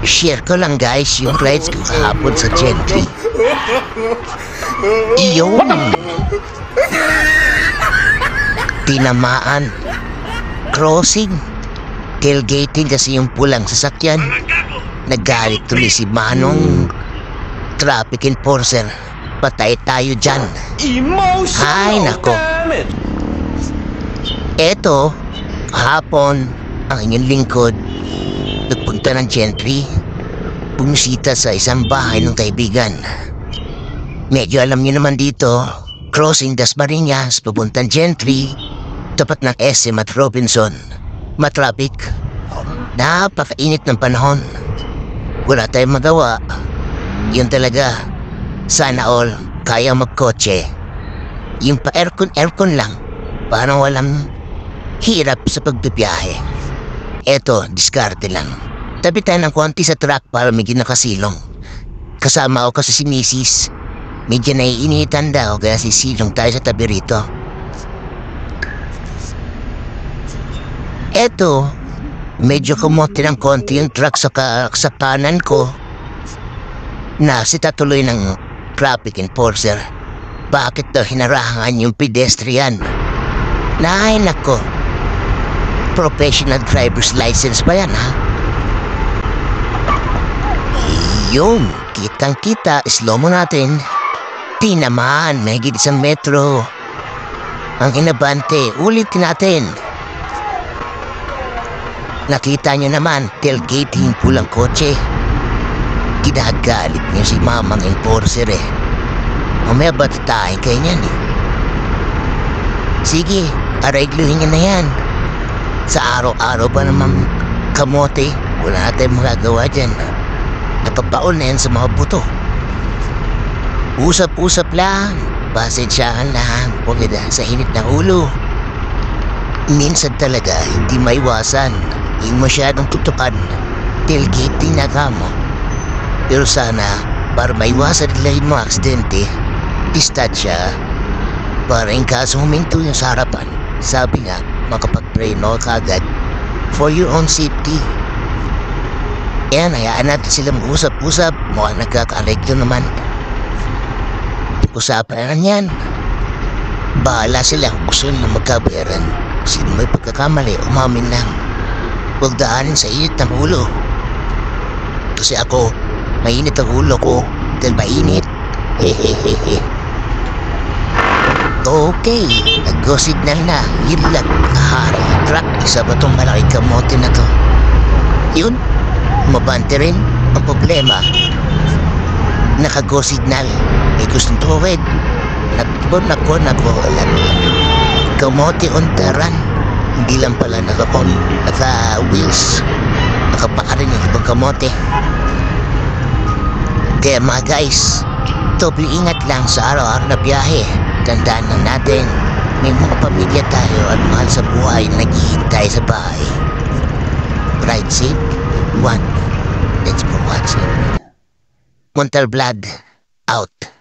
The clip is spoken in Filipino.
Share ko lang guys yung rides ko kahapon sa Gentry. Iyon. Tinamaan. Crossing. Tailgating kasi yung pulang sasakyan. Nagalit tuloy si Manong. Traffic enforcer. Patay tayo dyan. Ay nako. Eto, kahapon, ang inyong lingkod nagpunta ng Gentry. Bumisita sa isang bahay ng kaibigan. Medyo alam niyo naman dito, crossing Dasmariñas, papuntang Gentry, tapat ng SM at Robinson. Matraffic. Napakainit ng panahon. Wala tayong magawa. Yun talaga. Sana all kaya magkotse. Yung pa aircon lang. Parang walang hirap sa pagbibiyahe. Eto, diskarte lang. Tabi tayo ng konti sa truck para medyo nakasilong. Kasama ko kasi si Mrs. Medyo naiinitan daw kaya sisilong tayo sa tabi rito. Eto, medyo kumote ng konti yung truck sa kanan ko. Nasita tuloy ng traffic enforcer. Bakit daw hinarangan yung pedestrian? Nay nako. Professional driver's license ba yan ha? Yung kitang kita, slow mo natin. Tinamaan, may higit isang metro. Ang inabante, ulitin natin. Nakita nyo naman, tailgating pulang kotse. Ginagalit niya si mamang enforcer eh. Mamaya ba't tayo kayo niyan eh? Sige, aregluhin niya na yan. Sa araw-araw pa naman kamote, wala na tayong magagawa dyan. Napapaon na yan sa mga buto. Usap-usap lang, pasensyahan lang, huwag sa init ng ulo. Minsan talaga, hindi maiwasan. Yung masyadong tutukan, tailgating na kamo. Pero sana, para maiwasan nila yung mga aksidente, distansya, para in kaso huminto yung sa harapan. Sabi nga, makapag-preno kagad for your own safety. Yan, hayaan natin sila mag-usap-usap. Mukhang nagkakareglo naman. Usapan yan. Bahala sila kung gusto nila magkabayaran. Sino may pagkakamali, umamin lang. Huwag daanin sa init ng ulo. Kasi ako, mainit ang ulo ko dahil mainit. Hehehehe. Okay, nag-go signal na. Yun lang, kahari. Truck, isa ba itong malaking kamote na to? Yun, mabante rin. Ang problema, naka-go signal. May gustong tuwid. Nako. Kamote on the run. Hindi lang pala naka-wheels. Nakapaka rin yung ibang kamote. Kaya mga guys, doble ingat lang sa araw-araw na biyahe. Tandaan lang natin, may mga pamilya tayo at mahal sa buhay na naghihintay sa bahay. Ride safe, one. Thanks for watching. Montalblad, out.